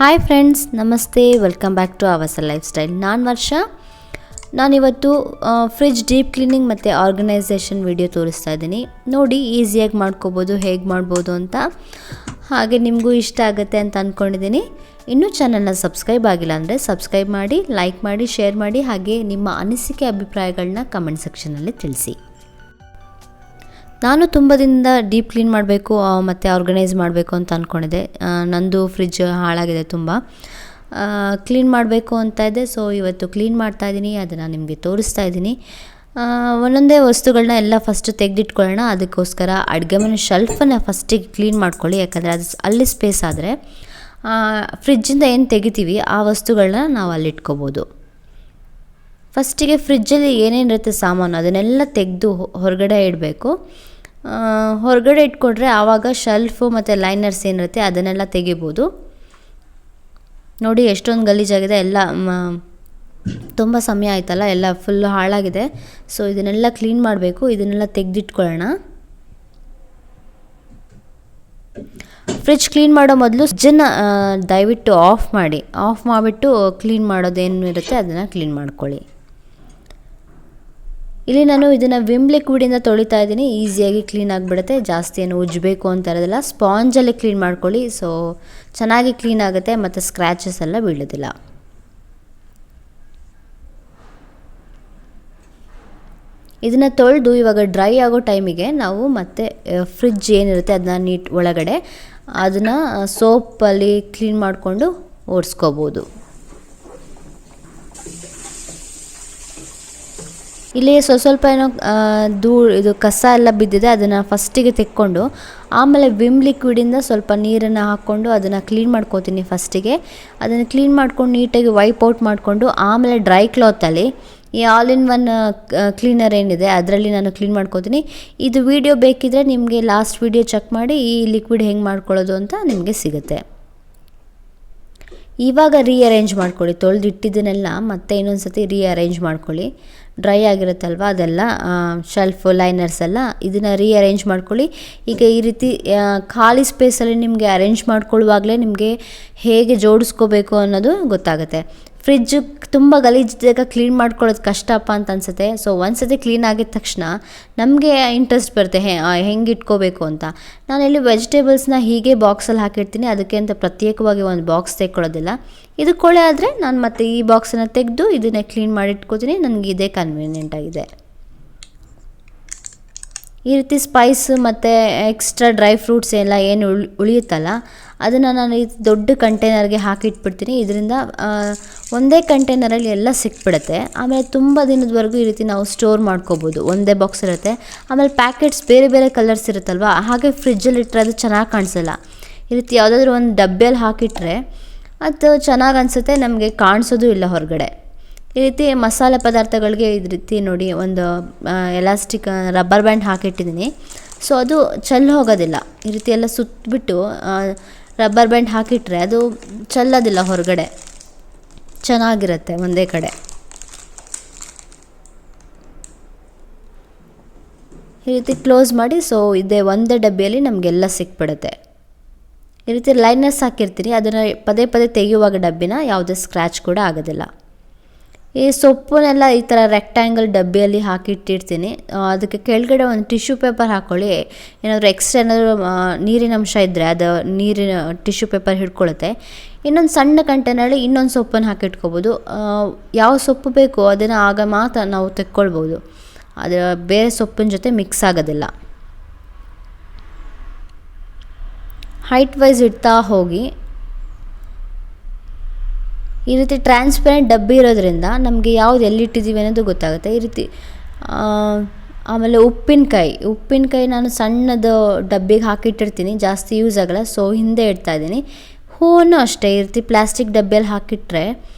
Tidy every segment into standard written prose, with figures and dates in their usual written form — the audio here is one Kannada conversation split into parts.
ಹಾಯ್ ಫ್ರೆಂಡ್ಸ್, ನಮಸ್ತೆ. Welcome back two hours life style. ನಾನು ವರ್ಷ. ನಾನಿವತ್ತು ಫ್ರಿಡ್ಜ್ ಡೀಪ್ ಕ್ಲೀನಿಂಗ್ ಮತ್ತು ಆರ್ಗನೈಸೇಷನ್ ವಿಡಿಯೋ ತೋರಿಸ್ತಾ ಇದ್ದೀನಿ. ನೋಡಿ, ಈಸಿಯಾಗಿ ಮಾಡ್ಕೋಬೋದು, ಹೇಗೆ ಮಾಡ್ಬೋದು ಅಂತ. ಹಾಗೆ ನಿಮಗೂ ಇಷ್ಟ ಆಗುತ್ತೆ ಅಂತ ಅಂದ್ಕೊಂಡಿದ್ದೀನಿ. ಇನ್ನೂ ಚಾನಲ್ನ ಸಬ್ಸ್ಕ್ರೈಬ್ ಆಗಿಲ್ಲ ಅಂದರೆ ಸಬ್ಸ್ಕ್ರೈಬ್ ಮಾಡಿ, ಲೈಕ್ ಮಾಡಿ, ಶೇರ್ ಮಾಡಿ. ಹಾಗೆ ನಿಮ್ಮ ಅನಿಸಿಕೆ ಅಭಿಪ್ರಾಯಗಳನ್ನ ಕಮೆಂಟ್ ಸೆಕ್ಷನಲ್ಲಿ ತಿಳಿಸಿ. ನಾನು ತುಂಬ ದಿನದಿಂದ ಡೀಪ್ ಕ್ಲೀನ್ ಮಾಡಬೇಕು ಮತ್ತು ಆರ್ಗನೈಸ್ ಮಾಡಬೇಕು ಅಂತ ಅಂದ್ಕೊಂಡಿದ್ದೆ. ನಂದು ಫ್ರಿಡ್ಜ್ ಹಾಳಾಗಿದೆ, ತುಂಬ ಕ್ಲೀನ್ ಮಾಡಬೇಕು ಅಂತ ಇದೆ. ಸೊ ಇವತ್ತು ಕ್ಲೀನ್ ಮಾಡ್ತಾಯಿದ್ದೀನಿ, ಅದನ್ನು ನಿಮಗೆ ತೋರಿಸ್ತಾ ಇದ್ದೀನಿ. ಒಂದೊಂದೇ ವಸ್ತುಗಳನ್ನ ಎಲ್ಲ ಫಸ್ಟ್ ತೆಗೆದಿಟ್ಕೊಳ್ಳೋಣ. ಅದಕ್ಕೋಸ್ಕರ ಅಡುಗೆ ಮನೆ ಶೆಲ್ಫನ್ನು ಫಸ್ಟಿಗೆ ಕ್ಲೀನ್ ಮಾಡ್ಕೊಳ್ಳಿ. ಯಾಕಂದರೆ ಅದು ಅಲ್ಲಿ ಸ್ಪೇಸ್ ಆದರೆ ಫ್ರಿಡ್ಜಿಂದ ಏನು ತೆಗಿತೀವಿ ಆ ವಸ್ತುಗಳನ್ನ ನಾವು ಅಲ್ಲಿಟ್ಕೋಬೋದು. ಫಸ್ಟಿಗೆ ಫ್ರಿಡ್ಜಲ್ಲಿ ಏನೇನಿರುತ್ತೆ ಸಾಮಾನು ಅದನ್ನೆಲ್ಲ ತೆಗೆದು ಹೊರಗಡೆ ಇಡಬೇಕು. ಹೊರಗಡೆ ಇಟ್ಕೊಂಡ್ರೆ ಆವಾಗ ಶೆಲ್ಫು ಮತ್ತು ಲೈನರ್ಸ್ ಏನಿರುತ್ತೆ ಅದನ್ನೆಲ್ಲ ತೆಗಿಬೋದು. ನೋಡಿ ಎಷ್ಟೊಂದು ಗಲೀಜಾಗಿದೆ, ಎಲ್ಲ ತುಂಬ ಸಮಯ ಆಯ್ತಲ್ಲ, ಎಲ್ಲ ಫುಲ್ ಹಾಳಾಗಿದೆ. ಸೊ ಇದನ್ನೆಲ್ಲ ಕ್ಲೀನ್ ಮಾಡಬೇಕು. ಇದನ್ನೆಲ್ಲ ತೆಗೆದಿಟ್ಕೊಳ್ಳೋಣ. ಫ್ರಿಡ್ಜ್ ಕ್ಲೀನ್ ಮಾಡೋ ಮೊದಲು ಫ್ರಿಡ್ಜನ್ನು ದಯವಿಟ್ಟು ಆಫ್ ಮಾಡಿಬಿಟ್ಟು ಕ್ಲೀನ್ ಮಾಡೋದೇನು ಇರುತ್ತೆ ಅದನ್ನು ಕ್ಲೀನ್ ಮಾಡ್ಕೊಳ್ಳಿ. ಇಲ್ಲಿ ನಾನು ಇದನ್ನು ವಿಮ್ ಲಿಕ್ವಿಡಿಂದ ತೊಳಿತಾ ಇದ್ದೀನಿ. ಈಸಿಯಾಗಿ ಕ್ಲೀನ್ ಆಗಿಬಿಡುತ್ತೆ, ಜಾಸ್ತಿ ಏನು ಉಜ್ಜಬೇಕು ಅಂತ ಇರೋದಿಲ್ಲ. ಸ್ಪಾಂಜಲ್ಲಿ ಕ್ಲೀನ್ ಮಾಡ್ಕೊಳ್ಳಿ. ಸೊ ಚೆನ್ನಾಗಿ ಕ್ಲೀನ್ ಆಗುತ್ತೆ ಮತ್ತು ಸ್ಕ್ರ್ಯಾಚಸ್ ಎಲ್ಲ ಬೀಳೋದಿಲ್ಲ. ಇದನ್ನು ತೊಳೆದು ಇವಾಗ ಡ್ರೈ ಆಗೋ ಟೈಮಿಗೆ ನಾವು ಮತ್ತೆ ಫ್ರಿಡ್ಜ್ ಏನಿರುತ್ತೆ ಅದನ್ನ ಒಳಗಡೆ ಅದನ್ನು ಸೋಪಲ್ಲಿ ಕ್ಲೀನ್ ಮಾಡಿಕೊಂಡು ಒರೆಸ್ಕೋಬೋದು. ಇಲ್ಲಿ ಸ್ವಲ್ಪ ಏನೋ ಇದು ಕಸ ಎಲ್ಲ ಬಿದ್ದಿದೆ, ಅದನ್ನು ಫಸ್ಟಿಗೆ ತೆಕ್ಕೊಂಡು ಆಮೇಲೆ ವಿಮ್ ಲಿಕ್ವಿಡಿಂದ ಸ್ವಲ್ಪ ನೀರನ್ನು ಹಾಕ್ಕೊಂಡು ಅದನ್ನು ಕ್ಲೀನ್ ಮಾಡ್ಕೋತೀನಿ. ಫಸ್ಟಿಗೆ ಅದನ್ನು ಕ್ಲೀನ್ ಮಾಡ್ಕೊಂಡು ನೀಟಾಗಿ ವೈಪ್ ಔಟ್ ಮಾಡಿಕೊಂಡು ಆಮೇಲೆ ಡ್ರೈ ಕ್ಲಾತಲ್ಲಿ ಈ ಆಲ್ ಇನ್ ಒನ್ ಕ್ಲೀನರ್ ಏನಿದೆ ಅದರಲ್ಲಿ ನಾನು ಕ್ಲೀನ್ ಮಾಡ್ಕೋತೀನಿ. ಇದು ವಿಡಿಯೋ ಬೇಕಿದ್ದರೆ ನಿಮಗೆ ಲಾಸ್ಟ್ ವಿಡಿಯೋ ಚೆಕ್ ಮಾಡಿ ಈ ಲಿಕ್ವಿಡ್ ಹೆಂಗೆ ಮಾಡ್ಕೊಳ್ಳೋದು ಅಂತ ನಿಮಗೆ ಸಿಗುತ್ತೆ. ಇವಾಗ ರೀಅರೇಂಜ್ ಮಾಡ್ಕೊಳ್ಳಿ. ತೊಳೆದಿಟ್ಟಿದ್ದನ್ನೆಲ್ಲ ಮತ್ತೆ ಇನ್ನೊಂದು ಸತಿ ರೀಅರೇಂಜ್ ಮಾಡ್ಕೊಳ್ಳಿ. ಡ್ರೈ ಆಗಿರುತ್ತಲ್ವ ಅದೆಲ್ಲ ಶೆಲ್ಫು ಲೈನರ್ಸ್ ಎಲ್ಲ ಇದನ್ನು ರೀಅರೇಂಜ್ ಮಾಡ್ಕೊಳ್ಳಿ. ಈಗ ಈ ರೀತಿ ಖಾಲಿ ಸ್ಪೇಸಲ್ಲಿ ನಿಮಗೆ ಅರೇಂಜ್ ಮಾಡ್ಕೊಳ್ಳುವಾಗಲೇ ನಿಮಗೆ ಹೇಗೆ ಜೋಡಿಸ್ಕೋಬೇಕು ಅನ್ನೋದು ಗೊತ್ತಾಗುತ್ತೆ. ಫ್ರಿಡ್ಜ್ ತುಂಬ ಗಲೀಜಿದ್ದಾಗ ಕ್ಲೀನ್ ಮಾಡ್ಕೊಳ್ಳೋದು ಕಷ್ಟಪ್ಪ ಅಂತ ಅನಿಸುತ್ತೆ. ಸೊ ಒಂದು ಸತಿ ಕ್ಲೀನ್ ಆಗಿದ ತಕ್ಷಣ ನಮಗೆ ಇಂಟ್ರೆಸ್ಟ್ ಬರುತ್ತೆ ಹೆಂಗೆ ಇಟ್ಕೋಬೇಕು ಅಂತ. ನಾನಿಲ್ಲಿ ವೆಜಿಟೇಬಲ್ಸ್ನ ಹೀಗೆ ಬಾಕ್ಸಲ್ಲಿ ಹಾಕಿರ್ತೀನಿ. ಅದಕ್ಕೆ ಅಂತ ಪ್ರತ್ಯೇಕವಾಗಿ ಒಂದು ಬಾಕ್ಸ್ ತೆಕ್ಕೊಳ್ಳೋದಿಲ್ಲ. ಇದು ಕೊಳೆ ಆದರೆ ನಾನು ಮತ್ತೆ ಈ ಬಾಕ್ಸನ್ನು ತೆಗೆದು ಇದನ್ನೇ ಕ್ಲೀನ್ ಮಾಡಿ ಇಟ್ಕೋತೀನಿ. ನನಗೆ ಇದೇ ಕನ್ವೀನಿಯೆಂಟ್ ಆಗಿದೆ. ಈ ರೀತಿ ಸ್ಪೈಸ್ ಮತ್ತು ಎಕ್ಸ್ಟ್ರಾ ಡ್ರೈ ಫ್ರೂಟ್ಸ್ ಎಲ್ಲ ಏನು ಉಳಿಯುತ್ತಲ್ಲ ಅದನ್ನು ನಾನು ಈ ದೊಡ್ಡ ಕಂಟೈನರ್ಗೆ ಹಾಕಿಟ್ಬಿಡ್ತೀನಿ. ಇದರಿಂದ ಒಂದೇ ಕಂಟೈನರಲ್ಲಿ ಎಲ್ಲ ಸಿಕ್ಬಿಡುತ್ತೆ. ಆಮೇಲೆ ತುಂಬ ದಿನದವರೆಗೂ ಈ ರೀತಿ ನಾವು ಸ್ಟೋರ್ ಮಾಡ್ಕೋಬೋದು. ಒಂದೇ ಬಾಕ್ಸ್ ಇರುತ್ತೆ. ಆಮೇಲೆ ಪ್ಯಾಕೆಟ್ಸ್ ಬೇರೆ ಬೇರೆ ಕಲರ್ಸ್ ಇರುತ್ತಲ್ವ, ಹಾಗೆ ಫ್ರಿಡ್ಜಲ್ಲಿ ಇಟ್ಟರೆ ಅದು ಚೆನ್ನಾಗಿ ಕಾಣಿಸಲ್ಲ. ಈ ರೀತಿ ಯಾವುದಾದ್ರೂ ಒಂದು ಡಬ್ಬಿಯಲ್ಲಿ ಹಾಕಿಟ್ರೆ ಅದು ಚೆನ್ನಾಗಿ ಅನಿಸುತ್ತೆ, ನಮಗೆ ಕಾಣಿಸೋದು ಇಲ್ಲ ಹೊರಗಡೆ. ಈ ರೀತಿ ಮಸಾಲೆ ಪದಾರ್ಥಗಳಿಗೆ ಈ ರೀತಿ ನೋಡಿ ಒಂದು ಎಲಾಸ್ಟಿಕ್ ರಬ್ಬರ್ ಬ್ಯಾಂಡ್ ಹಾಕಿಟ್ಟಿದ್ದೀನಿ. ಸೊ ಅದು ಚೆಲ್ಲಿ ಹೋಗೋದಿಲ್ಲ. ಈ ರೀತಿ ಎಲ್ಲ ಸುತ್ತಬಿಟ್ಟು ರಬ್ಬರ್ ಬ್ಯಾಂಡ್ ಹಾಕಿಟ್ರೆ ಅದು ಚೆಲ್ಲೋದಿಲ್ಲ ಹೊರಗಡೆ, ಚೆನ್ನಾಗಿರುತ್ತೆ ಒಂದೇ ಕಡೆ. ಈ ರೀತಿ ಕ್ಲೋಸ್ ಮಾಡಿ. ಸೊ ಇದೇ ಒಂದೇ ಡಬ್ಬಿಯಲ್ಲಿ ನಮಗೆಲ್ಲ ಸಿಕ್ಬಿಡುತ್ತೆ. ಈ ರೀತಿ ಲೈನರ್ಸ್ ಹಾಕಿರ್ತೀನಿ, ಅದನ್ನು ಪದೇ ಪದೇ ತೆಗೆಯುವಾಗ ಡಬ್ಬಿನ ಯಾವುದೇ ಸ್ಕ್ರ್ಯಾಚ್ ಕೂಡ ಆಗೋದಿಲ್ಲ. ಈ ಸೊಪ್ಪನ್ನೆಲ್ಲ ಈ ಥರ ರೆಕ್ಟ್ಯಾಂಗಲ್ ಡಬ್ಬಿಯಲ್ಲಿ ಹಾಕಿಟ್ಟಿರ್ತೀನಿ. ಅದಕ್ಕೆ ಕೆಳಗಡೆ ಒಂದು ಟಿಶ್ಯೂ ಪೇಪರ್ ಹಾಕ್ಕೊಳ್ಳಿ. ಏನಾದರೂ ಎಕ್ಸ್ಟ್ರಾ ಏನಾದರೂ ನೀರಿನ ಅಂಶ ಇದ್ದರೆ ಅದು ನೀರಿನ ಟಿಶ್ಯೂ ಪೇಪರ್ ಹಿಡ್ಕೊಳ್ಳುತ್ತೆ. ಇನ್ನೊಂದು ಸಣ್ಣ ಕಂಟೈನರಲ್ಲಿ ಇನ್ನೊಂದು ಸೊಪ್ಪನ್ನು ಹಾಕಿಟ್ಕೋಬೋದು. ಯಾವ ಸೊಪ್ಪು ಬೇಕೋ ಅದನ್ನು ಆಗ ಮಾತ್ರ ನಾವು ತೆಕ್ಕೊಳ್ಬೋದು. ಅದು ಬೇರೆ ಸೊಪ್ಪಿನ ಜೊತೆ ಮಿಕ್ಸ್ ಆಗೋದಿಲ್ಲ. ಹೈಟ್ ವೈಸ್ ಇಡ್ತಾ ಹೋಗಿ. ಈ ರೀತಿ ಟ್ರಾನ್ಸ್ಪರೆಂಟ್ ಡಬ್ಬಿ ಇರೋದ್ರಿಂದ ನಮಗೆ ಯಾವ್ದು ಎಲ್ಲಿಟ್ಟಿದ್ದೀವಿ ಅನ್ನೋದು ಗೊತ್ತಾಗುತ್ತೆ. ಈ ರೀತಿ ಆಮೇಲೆ ಉಪ್ಪಿನಕಾಯಿ ನಾನು ಸಣ್ಣದು ಡಬ್ಬಿಗೆ ಹಾಕಿಟ್ಟಿರ್ತೀನಿ, ಜಾಸ್ತಿ ಯೂಸ್ ಆಗಲ್ಲ. ಸೊ ಹಿಂದೆ ಇಡ್ತಾಯಿದ್ದೀನಿ. ಹೂವನ್ನು ಅಷ್ಟೇ ಈ ರೀತಿ ಪ್ಲಾಸ್ಟಿಕ್ ಡಬ್ಬಿಯಲ್ಲಿ ಹಾಕಿಟ್ರೆ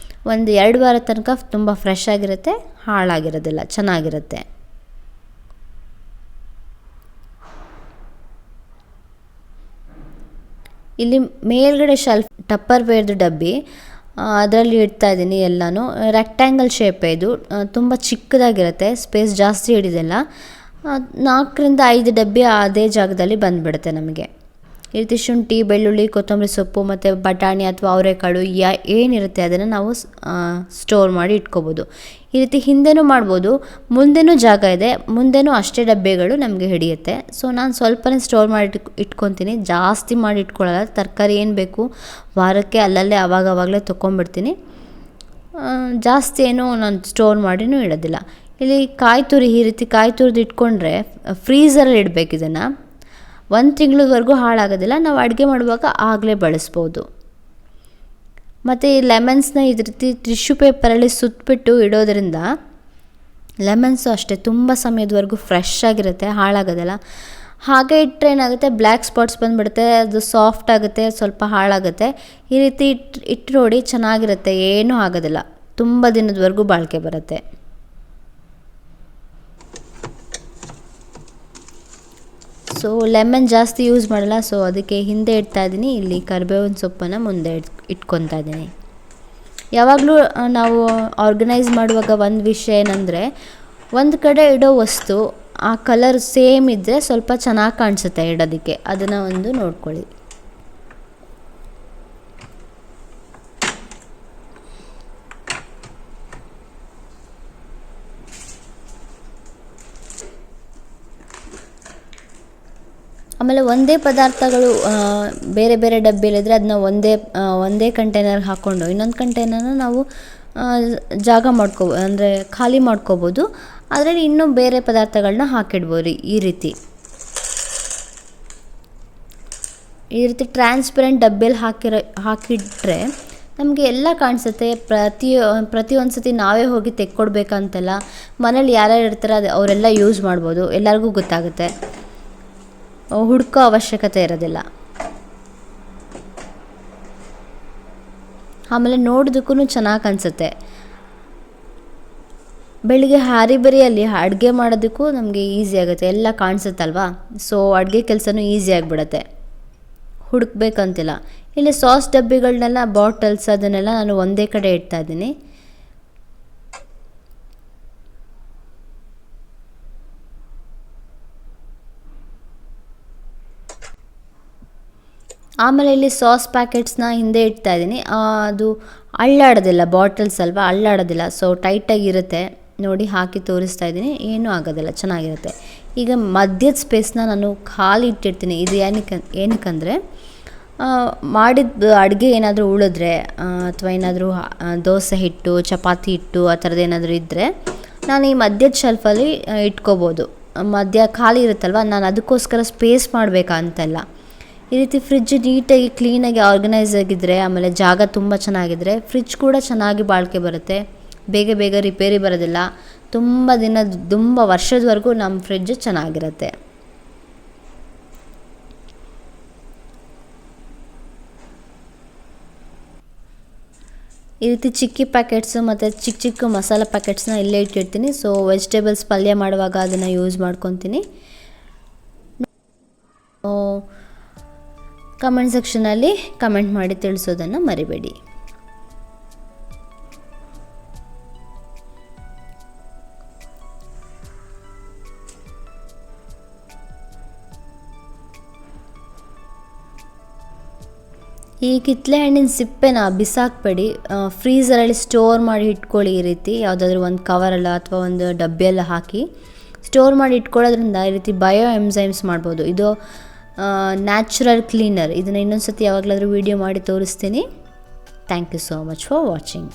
1-2 ವಾರ ತನಕ ತುಂಬ ಫ್ರೆಶ್ ಆಗಿರುತ್ತೆ, ಹಾಳಾಗಿರೋದಿಲ್ಲ, ಚೆನ್ನಾಗಿರುತ್ತೆ. ಇಲ್ಲಿ ಮೇಲ್ಗಡೆ ಶೆಲ್ಫ್ ಟಪ್ಪರ್ ವೇರ್ದು ಡಬ್ಬಿ, ಅದರಲ್ಲಿ ಇಡ್ತಾ ಇದ್ದೀನಿ ಎಲ್ಲನೂ. ರೆಕ್ಟ್ಯಾಂಗಲ್ ಶೇಪೇ ಇದು, ತುಂಬ ಚಿಕ್ಕದಾಗಿರುತ್ತೆ, ಸ್ಪೇಸ್ ಜಾಸ್ತಿ ಹಿಡಿದಿಲ್ಲ. 4-5 ಡಬ್ಬಿ ಅದೇ ಜಾಗದಲ್ಲಿ ಬಂದುಬಿಡುತ್ತೆ ನಮಗೆ. ಈ ರೀತಿ ಶುಂಠಿ, ಬೆಳ್ಳುಳ್ಳಿ, ಕೊತ್ತಂಬರಿ ಸೊಪ್ಪು ಮತ್ತು ಬಟಾಣಿ ಅಥವಾ ಅವರೆಕಾಳು ಏನಿರುತ್ತೆ ಅದನ್ನು ನಾವು ಸ್ಟೋರ್ ಮಾಡಿ ಇಟ್ಕೋಬೋದು. ಈ ರೀತಿ ಹಿಂದೆನೂ ಮಾಡ್ಬೋದು, ಮುಂದೆನೂ ಜಾಗ ಇದೆ, ಮುಂದೆನೂ ಅಷ್ಟೇ ಡಬ್ಬೆಗಳು ನಮಗೆ ಹಿಡಿಯುತ್ತೆ. ಸೊ ನಾನು ಸ್ವಲ್ಪನೇ ಸ್ಟೋರ್ ಮಾಡಿ ಇಟ್ಕೊತೀನಿ, ಜಾಸ್ತಿ ಮಾಡಿ ಇಟ್ಕೊಳ್ಳಲ್ಲ. ತರಕಾರಿ ಏನು ಬೇಕು ವಾರಕ್ಕೆ ಅಲ್ಲಲ್ಲೇ ಆವಾಗಲೇ ತೊಗೊಂಬಿಡ್ತೀನಿ. ಜಾಸ್ತಿ ಏನೂ ನಾನು ಸ್ಟೋರ್ ಮಾಡಿನೂ ಇಡೋದಿಲ್ಲ. ಇಲ್ಲಿ ಕಾಯಿ ತುರಿ, ಈ ರೀತಿ ಕಾಯಿ ತುರಿದು ಇಟ್ಕೊಂಡ್ರೆ ಫ್ರೀಝರಲ್ಲಿ ಇಡಬೇಕು. ಇದನ್ನು 1 ತಿಂಗಳವರೆಗೂ ಹಾಳಾಗೋದಿಲ್ಲ. ನಾವು ಅಡುಗೆ ಮಾಡುವಾಗ ಆಗಲೇ ಬಳಸ್ಬೋದು. ಮತ್ತು ಈ ಲೆಮನ್ಸ್ನ ಇದೇ ರೀತಿ ಟಿಶ್ಯೂ ಪೇಪರಲ್ಲಿ ಸುತ್ತಬಿಟ್ಟು ಇಡೋದ್ರಿಂದ ಲೆಮನ್ಸು ಅಷ್ಟೇ ತುಂಬ ಸಮಯದವರೆಗೂ ಫ್ರೆಶ್ ಆಗಿರುತ್ತೆ, ಹಾಳಾಗೋದಿಲ್ಲ. ಹಾಗೆ ಇಟ್ಟರೆ ಏನಾಗುತ್ತೆ, ಬ್ಲ್ಯಾಕ್ ಸ್ಪಾಟ್ಸ್ ಬಂದುಬಿಡುತ್ತೆ, ಅದು ಸಾಫ್ಟ್ ಆಗುತ್ತೆ, ಸ್ವಲ್ಪ ಹಾಳಾಗುತ್ತೆ. ಈ ರೀತಿ ಇಟ್ಟು ನೋಡಿ, ಚೆನ್ನಾಗಿರುತ್ತೆ, ಏನೂ ಆಗೋದಿಲ್ಲ, ತುಂಬ ದಿನದವರೆಗೂ ಬಾಳಿಕೆ ಬರುತ್ತೆ. ಸೊ ಲೆಮನ್ ಜಾಸ್ತಿ ಯೂಸ್ ಮಾಡಲ್ಲ, ಸೊ ಅದಕ್ಕೆ ಹಿಂದೆ ಇಡ್ತಾಯಿದ್ದೀನಿ. ಇಲ್ಲಿ ಕರಿಬೇವಿನ ಸೊಪ್ಪನ್ನು ಮುಂದೆ ಇಟ್ಕೊತಾ ಇದ್ದೀನಿ. ಯಾವಾಗಲೂ ನಾವು ಆರ್ಗನೈಸ್ ಮಾಡುವಾಗ ಒಂದು ವಿಷಯ ಏನಂದರೆ, ಒಂದು ಕಡೆ ಇಡೋ ವಸ್ತು ಆ ಕಲರ್ ಸೇಮ್ ಇದ್ದರೆ ಸ್ವಲ್ಪ ಚೆನ್ನಾಗಿ ಕಾಣಿಸುತ್ತೆ ಇಡೋದಕ್ಕೆ, ಅದನ್ನು ಒಂದು ನೋಡ್ಕೊಳ್ಳಿ. ಆಮೇಲೆ ಒಂದೇ ಪದಾರ್ಥಗಳು ಬೇರೆ ಬೇರೆ ಡಬ್ಬಿಲಿದ್ದರೆ ಅದನ್ನ ಒಂದೇ ಕಂಟೈನರ್ಗೆ ಹಾಕ್ಕೊಂಡು ಇನ್ನೊಂದು ಕಂಟೈನರ್ನ ನಾವು ಜಾಗ ಅಂದರೆ ಖಾಲಿ ಮಾಡ್ಕೋಬೋದು. ಅದರಲ್ಲಿ ಇನ್ನೂ ಬೇರೆ ಪದಾರ್ಥಗಳನ್ನ ಹಾಕಿಡ್ಬೋದು. ಈ ರೀತಿ ಟ್ರಾನ್ಸ್ಪರೆಂಟ್ ಡಬ್ಬಿಯಲ್ಲಿ ಹಾಕಿಟ್ರೆ ನಮಗೆ ಎಲ್ಲ ಕಾಣಿಸುತ್ತೆ. ಪ್ರತಿಯೊಂದು ಸತಿ ನಾವೇ ಹೋಗಿ ತೆಕ್ಕೊಡ್ಬೇಕಂತೆಲ್ಲ. ಮನೇಲಿ ಯಾರ್ಯಾರು ಇರ್ತಾರೆ ಅವರೆಲ್ಲ ಯೂಸ್ ಮಾಡ್ಬೋದು, ಎಲ್ಲರಿಗೂ ಗೊತ್ತಾಗುತ್ತೆ, ಹುಡುಕೋ ಅವಶ್ಯಕತೆ ಇರೋದಿಲ್ಲ. ಆಮೇಲೆ ನೋಡೋದಕ್ಕೂ ಚೆನ್ನಾಗಿ ಅನಿಸುತ್ತೆ. ಬೆಳಿಗ್ಗೆ ಹಾರಿಬರಿಯಲ್ಲಿ ಅಡುಗೆ ಮಾಡೋದಕ್ಕೂ ನಮಗೆ ಈಸಿ ಆಗುತ್ತೆ, ಎಲ್ಲ ಕಾಣಿಸುತ್ತಲ್ವಾ. ಸೊ ಅಡುಗೆ ಕೆಲಸನೂ ಈಸಿ ಆಗಿಬಿಡುತ್ತೆ, ಹುಡುಕ್ಬೇಕಂತಿಲ್ಲ. ಇಲ್ಲಿ ಸಾಸ್ ಡಬ್ಬಿಗಳನ್ನೆಲ್ಲ, ಬಾಟಲ್ಸ್ ಅದನ್ನೆಲ್ಲ ನಾನು ಒಂದೇ ಕಡೆ ಇಡ್ತಾಯಿದ್ದೀನಿ. ಆಮೇಲೆ ಇಲ್ಲಿ ಸಾಸ್ ಪ್ಯಾಕೆಟ್ಸ್ನ ಹಿಂದೆ ಇಡ್ತಾಯಿದ್ದೀನಿ. ಅದು ಅಳ್ಳಾಡೋದಿಲ್ಲ, ಬಾಟಲ್ಸ್ ಅಲ್ವಾ, ಅಳ್ಳಾಡೋದಿಲ್ಲ. ಸೊ ಟೈಟಾಗಿರುತ್ತೆ ನೋಡಿ, ಹಾಕಿ ತೋರಿಸ್ತಾ ಇದ್ದೀನಿ, ಏನೂ ಆಗೋದಿಲ್ಲ, ಚೆನ್ನಾಗಿರುತ್ತೆ. ಈಗ ಮಧ್ಯದ ಸ್ಪೇಸ್ನ ನಾನು ಖಾಲಿ ಇಟ್ಟಿರ್ತೀನಿ. ಇದು ಏನಕ್ಕಂದರೆ ಮಾಡಿದ ಅಡುಗೆ ಏನಾದರೂ ಉಳಿದ್ರೆ ಅಥವಾ ಏನಾದರೂ ದೋಸೆ ಹಿಟ್ಟು, ಚಪಾತಿ ಹಿಟ್ಟು ಆ ಥರದ್ದು ಏನಾದರೂ ಇದ್ದರೆ ನಾನು ಈ ಮಧ್ಯದ ಶೆಲ್ಫಲ್ಲಿ ಇಟ್ಕೋಬೋದು. ಮಧ್ಯ ಖಾಲಿ ಇರುತ್ತಲ್ವ, ನಾನು ಅದಕ್ಕೋಸ್ಕರ ಸ್ಪೇಸ್ ಮಾಡಬೇಕಂತಲ್ಲ. ಈ ರೀತಿ ಫ್ರಿಡ್ಜ್ ನೀಟಾಗಿ ಕ್ಲೀನಾಗಿ ಆರ್ಗನೈಸ್ ಆಗಿದ್ದರೆ, ಆಮೇಲೆ ಜಾಗ ತುಂಬ ಚೆನ್ನಾಗಿದ್ದರೆ ಫ್ರಿಡ್ಜ್ ಕೂಡ ಚೆನ್ನಾಗಿ ಬಾಳಿಕೆ ಬರುತ್ತೆ, ಬೇಗ ರಿಪೇರಿ ಬರೋದಿಲ್ಲ, ತುಂಬ ವರ್ಷದವರೆಗೂ ನಮ್ಮ ಫ್ರಿಡ್ಜ್ ಚೆನ್ನಾಗಿರುತ್ತೆ. ಈ ರೀತಿ ಚಿಕ್ಕಿ ಪ್ಯಾಕೆಟ್ಸು ಮತ್ತು ಚಿಕ್ಕ ಮಸಾಲ ಪ್ಯಾಕೆಟ್ಸ್ನ ಇಲ್ಲೇ ಇಟ್ಟಿರ್ತೀನಿ. ಸೊ ವೆಜಿಟೇಬಲ್ಸ್ ಪಲ್ಯ ಮಾಡುವಾಗ ಅದನ್ನು ಯೂಸ್ ಮಾಡ್ಕೊತೀನಿ. ಕಮೆಂಟ್ ಸೆಕ್ಷನಲ್ಲಿ ಕಮೆಂಟ್ ಮಾಡಿ ತಿಳಿಸೋದನ್ನು ಮರಿಬೇಡಿ. ಈ ಕಿತ್ತಳೆ ಹಣ್ಣಿನ ಸಿಪ್ಪೆನ ಬಿಸಾಕಬೇಡಿ, ಫ್ರೀಝರಲ್ಲಿ ಸ್ಟೋರ್ ಮಾಡಿ ಇಟ್ಕೊಳ್ಳಿ. ಈ ರೀತಿ ಯಾವುದಾದ್ರೂ ಒಂದು ಕವರಲ್ಲ ಅಥವಾ ಒಂದು ಡಬ್ಬಿಯೆಲ್ಲ ಹಾಕಿ ಸ್ಟೋರ್ ಮಾಡಿ ಇಟ್ಕೊಳ್ಳೋದ್ರಿಂದ ಈ ರೀತಿ ಬಯೋ ಎಂಜೈಮ್ಸ್ ಮಾಡ್ಬೋದು. ಇದು ನ್ಯಾಚುರಲ್ ಕ್ಲೀನರ್. ಇದನ್ನು ಇನ್ನೊಂದು ಸತಿ ಯಾವಾಗಲಾದರೂ ವೀಡಿಯೋ ಮಾಡಿ ತೋರಿಸ್ತೀನಿ. Thank you so much for watching.